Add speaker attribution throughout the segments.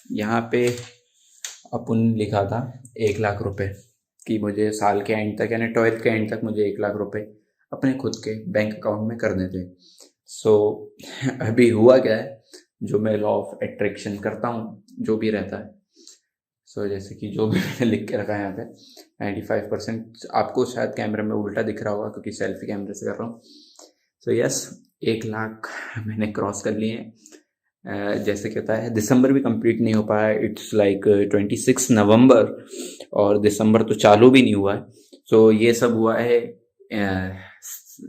Speaker 1: यहाँ पे अपन लिखा था 1 लाख रुपए कि मुझे साल के एंड तक यानी 12th के एंड तक मुझे 1 लाख रुपए अपने खुद के बैंक अकाउंट में करने थे। सो अभी हुआ क्या है, जो मैं लॉ ऑफ अट्रैक्शन करता हूँ जो भी रहता है, सो जैसे कि जो भी मैंने लिख के रखा है यहाँ पे 95%, आपको शायद कैमरे में उल्टा दिख रहा होगा क्योंकि सेल्फी कैमरे से कर रहा हूँ। सो यस, 1 लाख मैंने क्रॉस कर लिए हैं। जैसे कहता है दिसंबर भी कंप्लीट नहीं हो पाया, इट्स लाइक 26 नवंबर और दिसंबर तो चालू भी नहीं हुआ है। सो ये सब हुआ है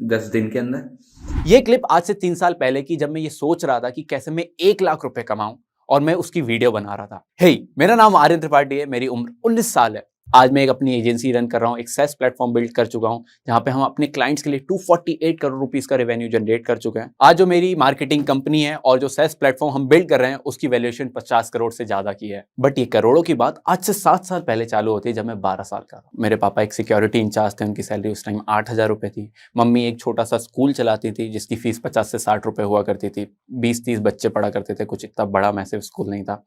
Speaker 1: 10 दिन के अंदर।
Speaker 2: ये क्लिप आज से 3 साल पहले की, जब मैं ये सोच रहा था कि कैसे मैं 1 लाख रुपए कमाऊं और मैं उसकी वीडियो बना रहा था। हे, मेरा नाम आर्यन त्रिपाठी है, मेरी उम्र 19 साल है। आज मैं एक अपनी एजेंसी रन कर रहा हूँ, एक सेस प्लेटफॉर्म बिल्ड कर चुका हूँ जहां पे हम अपने क्लाइंट्स के लिए 248 करोड़ रुपीस का रेवेन्यू जनरेट कर चुके हैं। आज जो मेरी मार्केटिंग कंपनी है और जो सेस प्लेटफॉर्म हम बिल्ड कर रहे हैं उसकी वैल्यूएशन 50 करोड़ से ज्यादा की है। बट ये करोड़ों की बात आज से 7 साल पहले चालू होती है, जब मैं 12 साल का था। मेरे पापा एक सिक्योरिटी इंचार्ज थे, उनकी सैलरी उस टाइम 8,000 रुपए थी। मम्मी एक छोटा सा स्कूल चलाती थी जिसकी फीस 50 से 60 रुपए हुआ करती थी। 20-30 बच्चे पढ़ा करते थे, कुछ इतना बड़ा मैसिव स्कूल नहीं था।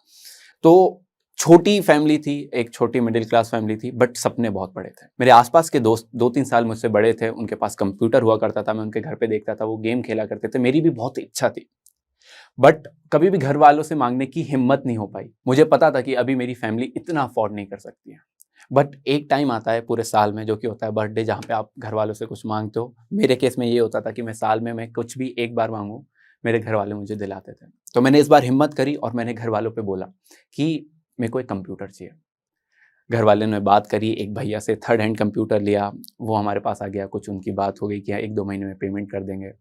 Speaker 2: तो छोटी फैमिली थी, एक छोटी मिडिल क्लास फैमिली थी, बट सपने बहुत बड़े थे। मेरे आसपास के दोस्त 2-3 साल मुझसे बड़े थे, उनके पास कंप्यूटर हुआ करता था, मैं उनके घर पे देखता था, वो गेम खेला करते थे। मेरी भी बहुत इच्छा थी, बट कभी भी घर वालों से मांगने की हिम्मत नहीं हो पाई। मुझे पता था कि अभी मेरी फैमिली इतना अफोर्ड नहीं कर सकती है। बट एक टाइम आता है पूरे साल में, जो कि होता है बर्थडे, जहाँ पे आप घर वालों से कुछ मांगते हो। मेरे केस में ये होता था कि मैं साल में मैं कुछ भी एक बार मांगू, मेरे घर वाले मुझे दिलाते थे। तो मैंने इस बार हिम्मत करी और मैंने घर वालों पे बोला कि मेरे को एक कंप्यूटर चाहिए। घर वाले ने बात करी, एक भैया से थर्ड हैंड कंप्यूटर लिया, वो हमारे पास आ गया। कुछ उनकी बात हो गई कि 1-2 महीने में पेमेंट कर देंगे।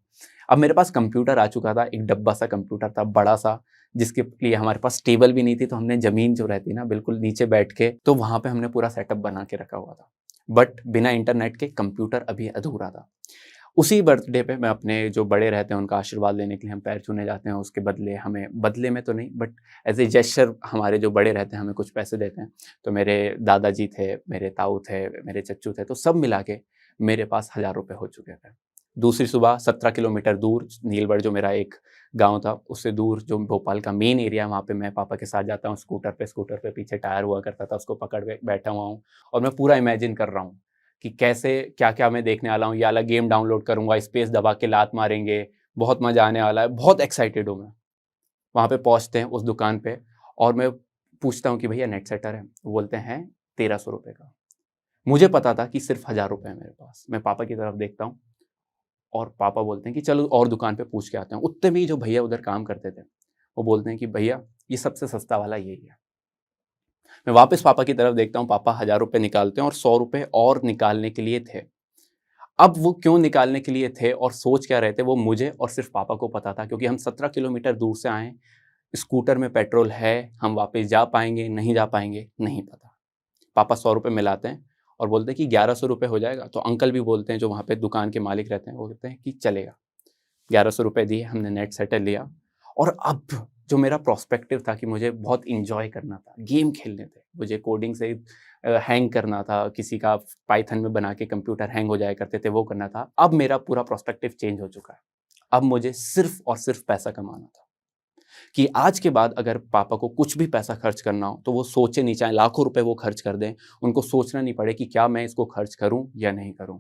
Speaker 2: अब मेरे पास कंप्यूटर आ चुका था, एक डब्बा सा कंप्यूटर था, बड़ा सा, जिसके लिए हमारे पास टेबल भी नहीं थी। तो हमने ज़मीन जो रहती ना, बिल्कुल नीचे बैठ के, तो वहाँ पे हमने पूरा सेटअप बना के रखा हुआ था। बट बिना इंटरनेट के कंप्यूटर अभी अधूरा था। उसी बर्थडे पे मैं अपने जो बड़े रहते हैं उनका आशीर्वाद लेने के लिए हम पैर छूने जाते हैं। उसके बदले हमें, बदले में तो नहीं बट एज ए जेस्चर, हमारे जो बड़े रहते हैं हमें कुछ पैसे देते हैं। तो मेरे दादाजी थे, मेरे ताऊ थे, मेरे चच्चू थे, तो सब मिला के मेरे पास 1,000 रुपये हो चुके थे। दूसरी सुबह 17 किलोमीटर दूर नीलबढ़, जो मेरा एक गांव था, उससे दूर जो भोपाल का मेन एरिया, वहाँ पे मैं पापा के साथ जाता हूँ स्कूटर पे पीछे टायर हुआ करता था, उसको पकड़ के बैठा हुआ हूँ और मैं पूरा इमेजिन कर रहा हूँ कि कैसे क्या क्या मैं देखने वाला हूँ। ये वाला गेम डाउनलोड करूंगा, स्पेस दबा के लात मारेंगे, बहुत मजा आने वाला है, बहुत एक्साइटेड हूँ मैं। वहाँ पे पहुँचते हैं उस दुकान पे और मैं पूछता हूँ कि भैया नेट सेटर है? वो बोलते हैं 1,300 रुपये का। मुझे पता था कि सिर्फ 1,000 रुपये है मेरे पास। मैं पापा की तरफ देखता हूँ और पापा बोलते हैं कि चलो और दुकान पे पूछ के आते हैं। उतने में ही जो भैया उधर काम करते थे वो बोलते हैं कि भैया ये सबसे सस्ता वाला यही है। मैं वापस पापा की तरफ देखता हूँ, पापा 1,000 रुपये निकालते हैं और 100 रुपये और निकालने के लिए थे। अब वो क्यों निकालने के लिए थे और सोच क्या रहे थे, वो मुझे और सिर्फ पापा को पता था, क्योंकि हम 17 किलोमीटर दूर से आए। स्कूटर में पेट्रोल है, हम वापस जा पाएंगे नहीं जा पाएंगे नहीं पता। पापा 100 रुपये मिलाते हैं और बोलते हैं कि 1,100 रुपये हो जाएगा। तो अंकल भी बोलते हैं, जो वहाँ पे दुकान के मालिक रहते हैं, वो कहते हैं कि चलेगा। 1,100 रुपये दिए, हमने नेट सेटर लिया। और अब जो मेरा प्रोस्पेक्टिव था कि मुझे बहुत इंजॉय करना था, गेम खेलने थे, मुझे कोडिंग से हैंग करना था, किसी का पाइथन में बना के कंप्यूटर हैंग हो जाया करते थे वो करना था। अब मेरा पूरा प्रोस्पेक्टिव चेंज हो चुका है। अब मुझे सिर्फ और सिर्फ पैसा कमाना था कि आज के बाद अगर पापा को कुछ भी पैसा खर्च करना हो तो वो सोचे नहीं, चाहे लाखों रुपए वो खर्च कर दें, उनको सोचना नहीं पड़े कि क्या मैं इसको खर्च करूं या नहीं करूं।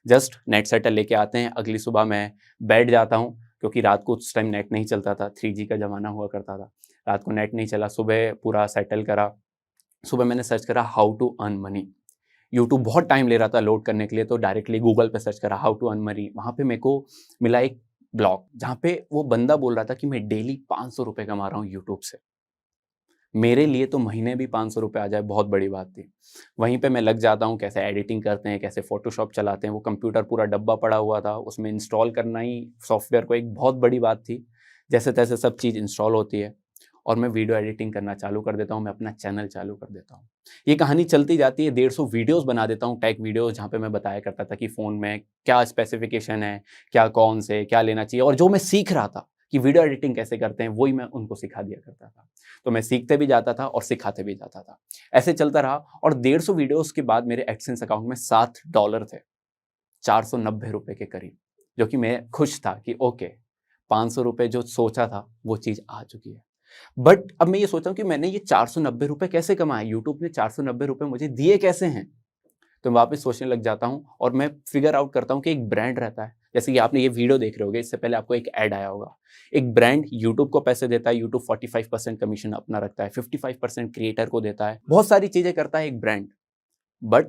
Speaker 2: जस्ट नेट सेटल लेके आते हैं, अगली सुबह मैं बैठ जाता हूँ, क्योंकि रात को उस टाइम नेट नहीं चलता था, 3G का ज़माना हुआ करता था। रात को नेट नहीं चला, सुबह पूरा सेटल करा। सुबह मैंने सर्च करा how to earn money. YouTube बहुत टाइम ले रहा था लोड करने के लिए, तो डायरेक्टली गूगल पे सर्च करा हाउ टू अर्न मनी। वहाँ पे मेरे को मिला एक ब्लॉग जहाँ पे वो बंदा बोल रहा था कि मैं डेली 500 रुपये कमा रहा हूँ यूट्यूब से। मेरे लिए तो महीने भी 500 रुपये आ जाए बहुत बड़ी बात थी। वहीं पे मैं लग जाता हूँ, कैसे एडिटिंग करते हैं, कैसे फ़ोटोशॉप चलाते हैं। वो कंप्यूटर पूरा डब्बा पड़ा हुआ था, उसमें इंस्टॉल करना ही सॉफ्टवेयर को एक बहुत बड़ी बात थी। जैसे तैसे सब चीज़ इंस्टॉल होती है और मैं वीडियो एडिटिंग करना चालू कर देता हूँ, मैं अपना चैनल चालू कर देता हूँ। ये कहानी चलती जाती है, 150 वीडियोज़ बना देता हूँ, टेक वीडियोज़, जहाँ पे मैं बताया करता था कि फ़ोन में क्या स्पेसिफिकेशन है, क्या कौन से क्या लेना चाहिए। और जो मैं सीख रहा था कि वीडियो एडिटिंग कैसे करते हैं, वही मैं उनको सिखा दिया करता था। तो मैं सीखते भी जाता था और सिखाते भी जाता था। ऐसे चलता रहा और 150 वीडियोज़ के बाद मेरे एडसेंस अकाउंट में $7 थे, 490 रुपए के करीब, जो कि मैं खुश था कि ओके, 500 रुपए जो सोचा था वो चीज़ आ चुकी है। बट अब मैं ये सोच रहा हूँ कि मैंने ये 490 रुपये कैसे कमाए, यूट्यूब ने 490 रुपये मुझे दिए कैसे हैं। तो मैं वापस सोचने लग जाता हूँ और मैं फिगर आउट करता हूँ कि एक ब्रांड रहता है, जैसे कि आपने ये वीडियो देख रहे होगे, इससे पहले आपको एक ऐड आया होगा। एक ब्रांड यूट्यूब को पैसे देता है, यूट्यूब 45% कमीशन अपना रखता है, 55% क्रिएटर को देता है, बहुत सारी चीजें करता है एक ब्रांड, बट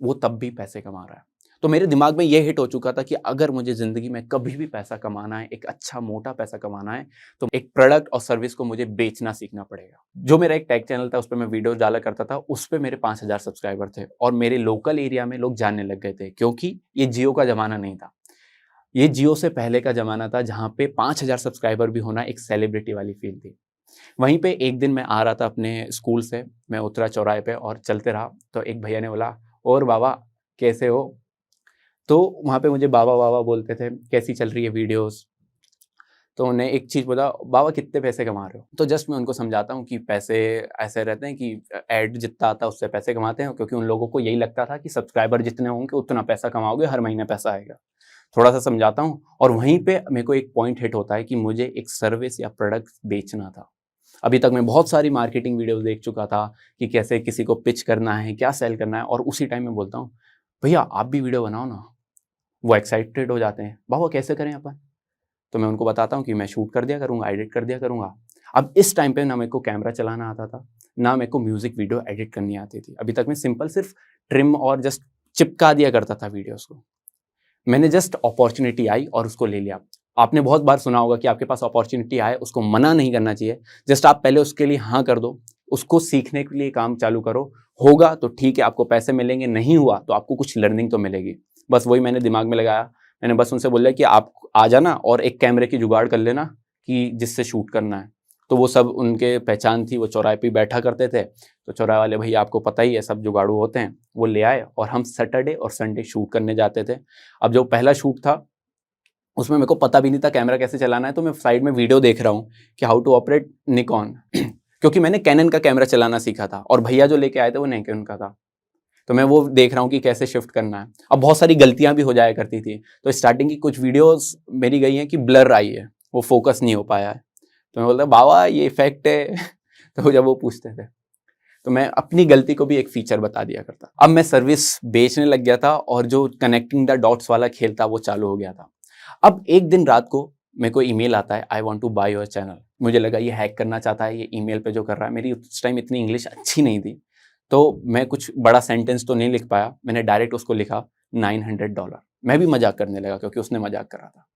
Speaker 2: वो तब भी पैसे कमा रहा है। तो मेरे दिमाग में ये हिट हो चुका था कि अगर मुझे जिंदगी में कभी भी पैसा कमाना है, एक अच्छा मोटा पैसा कमाना है, तो एक प्रोडक्ट और सर्विस को मुझे बेचना सीखना पड़ेगा। जो मेरा एक टैग चैनल था, उस पर मैं वीडियो डाला करता था, उस पर मेरे 5000 सब्सक्राइबर थे और मेरे लोकल एरिया में लोग जानने लग गए थे, क्योंकि ये जियो का जमाना नहीं था। ये जियो से पहले का जमाना था, जहाँ पे 5000 सब्सक्राइबर भी होना एक सेलिब्रिटी वाली फील थी। वहीं पे एक दिन मैं आ रहा था अपने स्कूल से, मैं उतरा चौराहे पे और चलते रहा, तो एक भैया ने बोला, और बाबा कैसे हो? तो वहाँ पे मुझे बाबा बाबा बोलते थे, कैसी चल रही है वीडियोस? तो उन्हें एक चीज़ बोला, बाबा कितने पैसे कमा रहे हो? तो जस्ट मैं उनको समझाता हूँ कि पैसे ऐसे रहते हैं कि ऐड जितना आता है उससे पैसे कमाते हैं, क्योंकि उन लोगों को यही लगता था कि सब्सक्राइबर जितने होंगे उतना पैसा कमाओगे, हर महीने पैसा आएगा। थोड़ा सा समझाता हूँ और वहीं पे मेरे को एक पॉइंट हिट होता है कि मुझे एक सर्विस या प्रोडक्ट बेचना था। अभी तक मैं बहुत सारी मार्केटिंग वीडियोस देख चुका था कि कैसे किसी को पिच करना है, क्या सेल करना है, और उसी टाइम में बोलता हूँ, भैया आप भी वीडियो बनाओ ना। वो एक्साइटेड हो जाते हैं, बाबा कैसे करें अपन? तो मैं उनको बताता हूँ कि मैं शूट कर दिया करूँगा, एडिट कर दिया करूँगा। अब इस टाइम पे ना मेरे को कैमरा चलाना आता था, ना मेरे को म्यूजिक वीडियो एडिट करनी आती थी। अभी तक मैं सिंपल सिर्फ ट्रिम और जस्ट चिपका दिया करता था वीडियोस को। मैंने जस्ट अपॉर्चुनिटी आई और उसको ले लिया। आपने बहुत बार सुना होगा कि आपके पास अपॉर्चुनिटी आए उसको मना नहीं करना चाहिए, जस्ट आप पहले उसके लिए हाँ कर दो, उसको सीखने के लिए काम चालू करो। होगा तो ठीक है, आपको पैसे मिलेंगे, नहीं हुआ तो आपको कुछ लर्निंग तो मिलेगी। बस वही मैंने दिमाग में लगाया। मैंने बस उनसे बोला कि आप आ जाना और एक कैमरे की जुगाड़ कर लेना कि जिससे शूट करना है। तो वो सब उनके पहचान थी, वो चौराहे पे बैठा करते थे, तो चौराहे वाले भैया आपको पता ही है सब जुगाड़ू होते हैं, वो ले आए और हम सैटरडे और संडे शूट करने जाते थे। अब जो पहला शूट था उसमें मेरे को पता भी नहीं था कैमरा कैसे चलाना है, तो मैं साइड में वीडियो देख रहा हूँ कि हाउ टू ऑपरेट निकॉन क्योंकि मैंने कैनन का कैमरा चलाना सीखा था और भैया जो लेके आए थे वो निकॉन का था। तो मैं वो देख रहा हूँ कि कैसे शिफ्ट करना है। अब बहुत सारी गलतियां भी हो जाया करती थी, तो स्टार्टिंग की कुछ वीडियोस मेरी गई हैं कि ब्लर आई है, वो फोकस नहीं हो पाया है। तो मैं बोलता बाबा ये इफेक्ट है तो जब वो पूछते थे तो मैं अपनी गलती को भी एक फीचर बता दिया करता। अब मैं सर्विस बेचने लग गया था और जो कनेक्टिंग द डॉट्स वाला खेल था वो चालू हो गया था। अब एक दिन रात को मेरे को ईमेल आता है, I want to buy your channel. मुझे लगा ये हैक करना चाहता है, ये ईमेल पे जो कर रहा है। मेरी उस टाइम इतनी इंग्लिश अच्छी नहीं थी, तो मैं कुछ बड़ा सेंटेंस तो नहीं लिख पाया। मैंने डायरेक्ट उसको लिखा $900। मैं भी मजाक करने लगा क्योंकि उसने मजाक कर रहा था।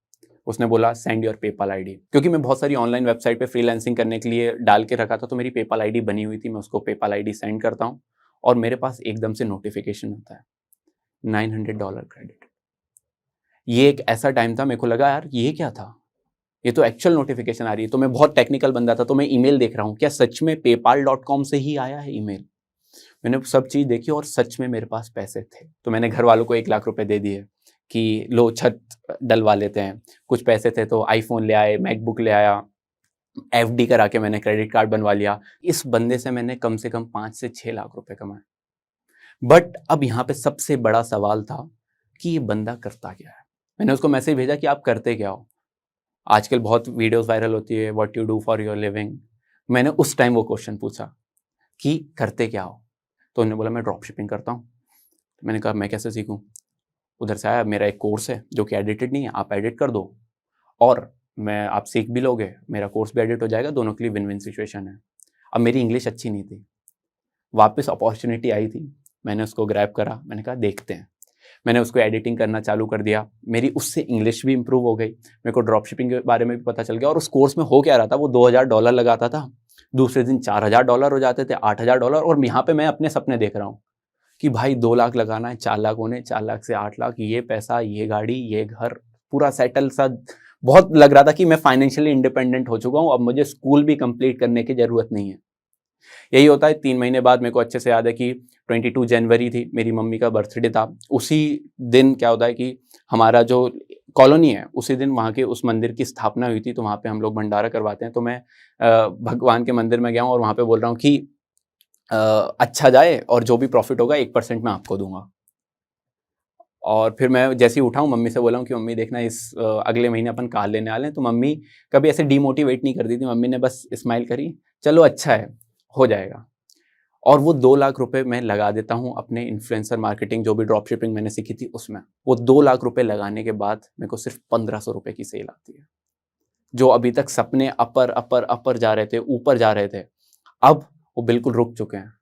Speaker 2: उसने बोला सेंड योर पेपाल आईडी, क्योंकि मैं बहुत सारी ऑनलाइन वेबसाइट पे फ्रीलांसिंग करने के लिए डाल के रखा था, तो मेरी पेपाल आईडी बनी हुई थी। मैं उसको पेपाल आईडी सेंड करता हूँ और मेरे पास एकदम से नोटिफिकेशन आता है $900 क्रेडिट। ये एक ऐसा टाइम था, मेरे को लगा यार ये क्या था, ये तो एक्चुअल नोटिफिकेशन आ रही है। तो मैं बहुत टेक्निकल बंदा था, तो मैं ईमेल देख रहा हूँ, क्या सच में paypal.com से ही आया है ईमेल? मैंने सब चीज़ देखी और सच में मेरे पास पैसे थे। तो मैंने घर वालों को 1 लाख रुपए दे दिए कि लो छत डलवा लेते हैं। कुछ पैसे थे तो आईफोन ले आए, मैकबुक ले आया, एफडी करा के मैंने क्रेडिट कार्ड बनवा लिया। इस बंदे से मैंने कम से कम 5 से 6 लाख रुपए कमाए। बट अब यहाँ पे सबसे बड़ा सवाल था कि ये बंदा करता क्या है। मैंने उसको मैसेज भेजा कि आप करते क्या हो। आजकल बहुत वीडियोस वायरल होती है, what you do for your living. मैंने उस टाइम वो क्वेश्चन पूछा कि करते क्या हो, तो उन्होंने बोला मैं ड्रॉप शिपिंग करता हूँ। तो मैंने कहा मैं कैसे सीखूँ? उधर से आया, मेरा एक कोर्स है जो कि एडिटेड नहीं है, आप एडिट कर दो और मैं आप सीख भी लोगे, मेरा कोर्स भी एडिट हो जाएगा, दोनों के लिए विन विन सिचुएशन है। अब मेरी इंग्लिश अच्छी नहीं थी, वापस अपॉर्चुनिटी आई थी, मैंने उसको ग्रैब करा। मैंने कहा देखते हैं। मैंने उसको एडिटिंग करना चालू कर दिया, मेरी उससे इंग्लिश भी इंप्रूव हो गई, मेरे को ड्रॉप शिपिंग के बारे में भी पता चल गया। और उस कोर्स में हो क्या रहा था, वो $2000 लगाता था, दूसरे दिन $4000 हो जाते थे, $8000। और यहाँ पे मैं अपने सपने देख रहा हूँ कि भाई 2 लाख लगाना है, 4 लाख होने, 4 लाख से 8 लाख, ये पैसा, ये गाड़ी, ये घर, पूरा सेटल सा। बहुत लग रहा था कि मैं फाइनेंशियली इंडिपेंडेंट हो चुका हूँ, अब मुझे स्कूल भी कंप्लीट करने की जरूरत नहीं है। यही होता है। 3 महीने बाद मेरे को अच्छे से याद है कि 22 जनवरी थी, मेरी मम्मी का बर्थडे था। उसी दिन क्या होता है कि हमारा जो कॉलोनी है, उसी दिन वहाँ के उस मंदिर की स्थापना हुई थी, तो वहाँ पे हम लोग भंडारा करवाते हैं। तो मैं भगवान के मंदिर में गया हूँ और वहाँ पे बोल रहा हूँ कि अच्छा जाए और जो भी प्रॉफिट होगा 1% मैं आपको दूंगा। और फिर मैं जैसे ही उठाऊँ मम्मी से बोला हूँ कि मम्मी देखना अगले महीने अपन कार लेने वाले हैं। तो मम्मी कभी ऐसे डीमोटिवेट नहीं करती थी, मम्मी ने बस स्माइल करी, चलो अच्छा है, हो जाएगा। और वो 2 लाख रुपए मैं लगा देता हूँ अपने इन्फ्लुएंसर मार्केटिंग, जो भी ड्रॉप शिपिंग मैंने सीखी थी उसमें। वो 2 लाख रुपए लगाने के बाद मेरे को सिर्फ 1500 रुपए की सेल आती है। जो अभी तक सपने अपर जा रहे थे, ऊपर जा रहे थे, अब वो बिल्कुल रुक चुके हैं।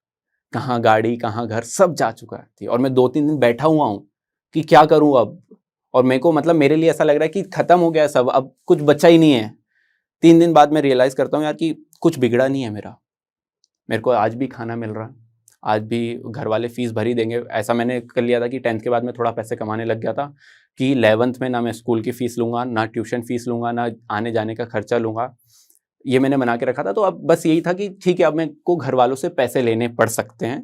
Speaker 2: कहाँ गाड़ी, कहाँ घर, सब जा चुका है। और मैं 2-3 दिन बैठा हुआ हूँ कि क्या करूँ अब। और मेरे को मतलब मेरे लिए ऐसा लग रहा है कि खत्म हो गया सब, अब कुछ बचा ही नहीं है। 3 दिन बाद मैं रियलाइज करता हूँ यार कि कुछ बिगड़ा नहीं है मेरा। मेरे को आज भी खाना मिल रहा है, आज भी घर वाले फीस भर ही देंगे। ऐसा मैंने कर लिया था कि 10th के बाद में थोड़ा पैसे कमाने लग गया था कि 11th में ना मैं स्कूल की फ़ीस लूँगा, ना ट्यूशन फ़ीस लूँगा, ना आने जाने का खर्चा लूँगा। ये मैंने बना के रखा था। तो अब बस यही था कि ठीक है, अब मेरे को घर वालों से पैसे लेने पड़ सकते हैं।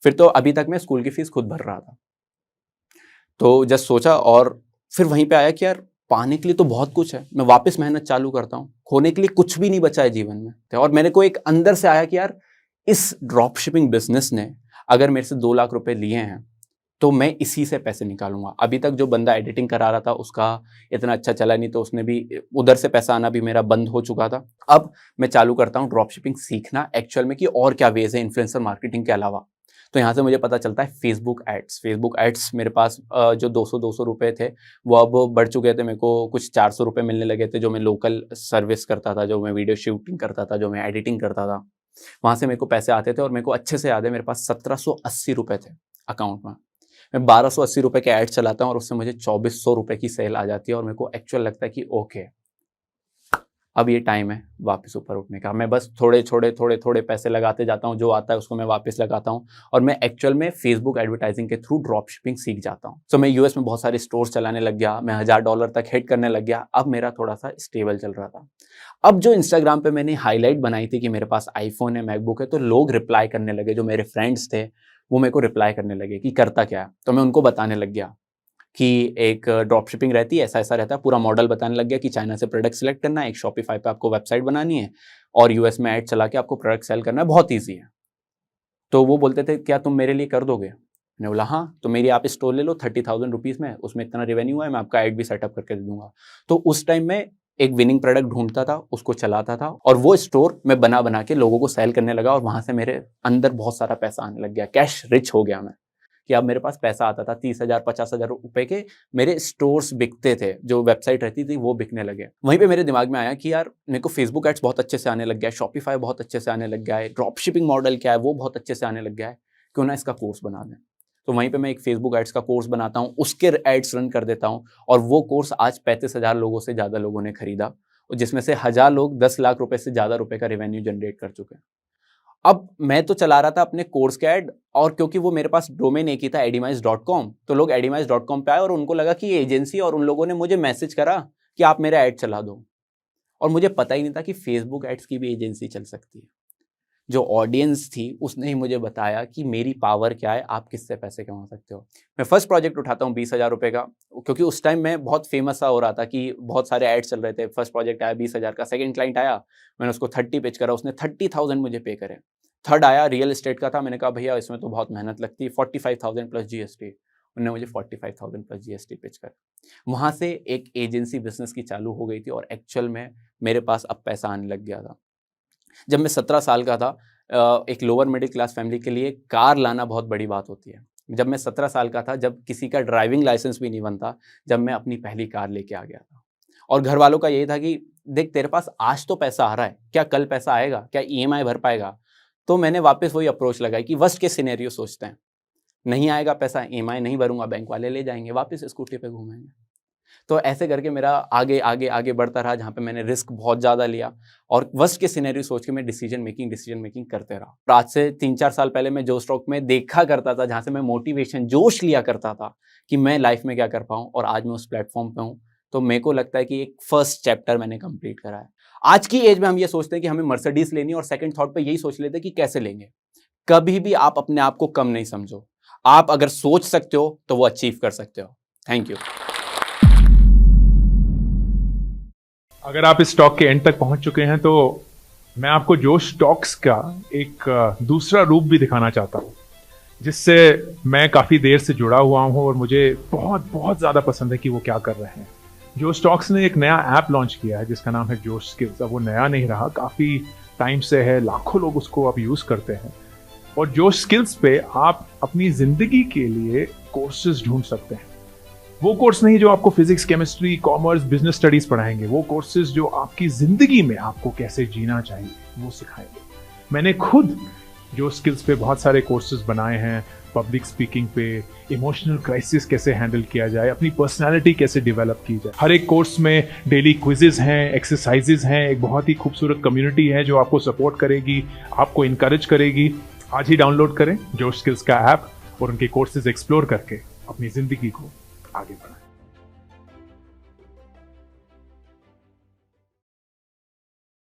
Speaker 2: फिर तो अभी तक मैं स्कूल की फ़ीस खुद भर रहा था। तो जस्ट सोचा और फिर वहीं पे आया कि यार पाने के लिए तो बहुत कुछ है। मैं वापस मेहनत चालू करता हूँ, खोने के लिए कुछ भी नहीं बचा है जीवन में। और मेरे को एक अंदर से आया कि यार इस ड्रॉप शिपिंग बिजनेस ने अगर मेरे से 2 लाख रुपए लिए हैं तो मैं इसी से पैसे निकालूंगा। अभी तक जो बंदा एडिटिंग करा रहा था उसका इतना अच्छा चला नहीं, तो उसने भी उधर से पैसा आना भी मेरा बंद हो चुका था। अब मैं चालू करता हूँ ड्रॉप शिपिंग सीखना एक्चुअल में कि और क्या वेज है इन्फ्लुएंसर मार्केटिंग के अलावा। तो यहाँ से मुझे पता चलता है फेसबुक एड्स मेरे पास जो 200 रुपए थे वो अब बढ़ चुके थे। मेरे को कुछ 400 रुपये मिलने लगे थे, जो मैं लोकल सर्विस करता था, जो मैं वीडियो शूटिंग करता था, जो मैं एडिटिंग करता था, वहाँ से मेरे को पैसे आते थे। और मेरे को अच्छे से याद है मेरे पास 1780 रुपये थे अकाउंट में। मैं 1280 रुपये के ऐड चलाता हूँ और उससे मुझे 2400 रुपये की सेल आ जाती है। और मेरे को एक्चुअल लगता है कि ओके, अब ये टाइम है वापस ऊपर उठने का। मैं बस थोड़े पैसे लगाते जाता हूँ, जो आता है उसको मैं वापस लगाता हूँ। और मैं एक्चुअल में फेसबुक एडवर्टाइजिंग के थ्रू ड्रॉप शिपिंग सीख जाता हूँ। सो मैं यूएस में बहुत सारे स्टोर्स चलाने लग गया, मैं $1000 तक हिट करने लग गया। अब मेरा थोड़ा सा स्टेबल चल रहा था। अब जो इंस्टाग्राम पे मैंने हाईलाइट बनाई थी कि मेरे पास आईफोन है, मैकबुक है, तो लोग रिप्लाई करने लगे। जो मेरे फ्रेंड्स थे वो मेरे को रिप्लाई करने लगे कि करता क्या है। तो मैं उनको बताने लग गया कि एक ड्रॉप शिपिंग रहती है, ऐसा रहता है। पूरा मॉडल बताने लग गया कि चाइना से प्रोडक्ट सेलेक्ट करना है, एक शॉपिफाई पे आपको वेबसाइट बनानी है और यूएस में ऐड चला के आपको प्रोडक्ट सेल करना है, बहुत ईजी है। तो वो बोलते थे क्या तुम मेरे लिए कर दोगे? मैंने बोला हाँ, तो मेरी आप स्टोर ले लो 30,000 रुपीज़ में, उसमें इतना रेवेन्यू है, मैं आपका ऐड भी सेटअप करके दे दूंगा। तो उस टाइम में एक विनिंग प्रोडक्ट ढूंढता था, उसको चलाता था और वो स्टोर मैं बना के लोगों को सेल करने लगा। और वहां से मेरे अंदर बहुत सारा पैसा आने लग गया, कैश रिच हो गया मैं। कि अब मेरे पास पैसा आता था 30,000 50,000 रुपए के मेरे स्टोर्स बिकते थे, जो वेबसाइट रहती थी वो बिकने लगे। वहीं पे मेरे दिमाग में आया कि यार मेरे को फेसबुक एड्स बहुत अच्छे से आने लग गया है, शॉपिफाई बहुत अच्छे से आने लग गया है, ड्रॉप शिपिंग मॉडल क्या है वो बहुत अच्छे से आने लग गया है, क्यों ना इसका कोर्स बना दें। तो वहीं पे मैं एक फेसबुक एड्स का कोर्स बनाता हूँ, उसके एड्स रन कर देता हूँ। और वो कोर्स आज 35,000 लोगों से ज़्यादा लोगों ने खरीदा, जिसमें से 1000 लोग 10 लाख रुपए से ज़्यादा रुपए का रेवेन्यू जनरेट कर चुके हैं। अब मैं तो चला रहा था अपने कोर्स का ऐड, और क्योंकि वो मेरे पास डोमेन एक ही था edimize.com, तो लोग edimize.com पे आए और उनको लगा कि ये एजेंसी, और उन लोगों ने मुझे मैसेज करा कि आप मेरा ऐड चला दो। और मुझे पता ही नहीं था कि फेसबुक एड्स की भी एजेंसी चल सकती है। जो ऑडियंस थी उसने ही मुझे बताया कि मेरी पावर क्या है, आप किससे पैसे कमा सकते हो। मैं फर्स्ट प्रोजेक्ट उठाता हूँ 20,000 रुपये का, क्योंकि उस टाइम मैं बहुत फेमस सा हो रहा था कि बहुत सारे एड्स चल रहे थे। फर्स्ट प्रोजेक्ट आया 20,000 का, सेकंड क्लाइंट आया, मैंने उसको 30 पिच करा, उसने 30,000 मुझे पे करे। थर्ड आया रियल एस्टेट का था, मैंने कहा भैया इसमें तो बहुत मेहनत लगती है, 45,000 प्लस जीएसटी। उन्होंने मुझे 45,000 प्लस जीएसटी पिच कर। वहाँ से एक एजेंसी बिजनेस की चालू हो गई थी और एक्चुअल में मेरे पास अब पैसा आने लग गया था। जब मैं 17 साल का था, एक लोअर मिडिल क्लास फैमिली के लिए कार लाना बहुत बड़ी बात होती है। जब मैं 17 साल का था, जब किसी का ड्राइविंग लाइसेंस भी नहीं बनता, जब मैं अपनी पहली कार लेके आ गया था। और घर वालों का यही था कि देख तेरे पास आज तो पैसा आ रहा है, क्या कल पैसा आएगा, क्या ईएमआई भर पाएगा? तो मैंने वापस वही अप्रोच लगाई कि वर्स्ट के सिनेरियो सोचते हैं, नहीं आएगा पैसा, ईएमआई नहीं भरूंगा, बैंक वाले ले जाएंगे, वापस स्कूटी पे घूमेंगे। तो ऐसे करके मेरा आगे आगे आगे बढ़ता रहा, जहाँ पे मैंने रिस्क बहुत ज़्यादा लिया और वर्स्ट के सिनेरियो सोच के मैं डिसीजन मेकिंग करते रहा। और आज से 3-4 साल पहले मैं जो स्टॉक में देखा करता था, जहाँ से मैं मोटिवेशन जोश लिया करता था कि मैं लाइफ में क्या कर पाऊँ, और आज मैं उस प्लेटफॉर्म पे हूँ। तो मेरे को लगता है कि एक फर्स्ट चैप्टर मैंने कंप्लीट करा है। आज की एज में हम ये सोचते हैं कि हमें मर्सिडीज लेनी है, और सेकंड थॉट पे यही सोच लेते हैं कि कैसे लेंगे। कभी भी आप अपने आप को कम नहीं समझो। आप अगर सोच सकते हो तो वो अचीव कर सकते हो। Thank you.
Speaker 3: अगर आप इस स्टॉक के एंड तक पहुंच चुके हैं तो मैं आपको जो स्टॉक्स का एक दूसरा रूप भी दिखाना चाहता हूं। जिससे मैं काफ़ी देर से जुड़ा हुआ हूँ और मुझे बहुत बहुत ज़्यादा पसंद है कि वो क्या कर रहे हैं। जोश स्टॉक्स ने एक नया ऐप लॉन्च किया है जिसका नाम है जोश स्किल्स। अब वो नया नहीं रहा, काफ़ी टाइम से है, लाखों लोग उसको अब यूज़ करते हैं। और जोश स्किल्स पे आप अपनी ज़िंदगी के लिए कोर्सेज ढूंढ सकते हैं। वो कोर्स नहीं जो आपको physics, chemistry, commerce, business studies पढ़ाएंगे, वो कोर्सेज जो आपकी ज़िंदगी में आपको कैसे जीना चाहिए वो सिखाएंगे। मैंने खुद जो स्किल्स पे बहुत सारे कोर्सेज बनाए हैं, पब्लिक स्पीकिंग पे, इमोशनल क्राइसिस कैसे हैंडल किया जाए, अपनी पर्सनालिटी कैसे डेवलप की जाए। हर एक कोर्स में डेली क्विजेज हैं, एक्सरसाइजेज हैं, एक बहुत ही खूबसूरत कम्युनिटी है जो आपको सपोर्ट करेगी, आपको इनकरेज करेगी। आज ही डाउनलोड करें जोश स्किल्स का ऐप और उनके कोर्सेज एक्सप्लोर करके अपनी ज़िंदगी को आगे बढ़ाएं।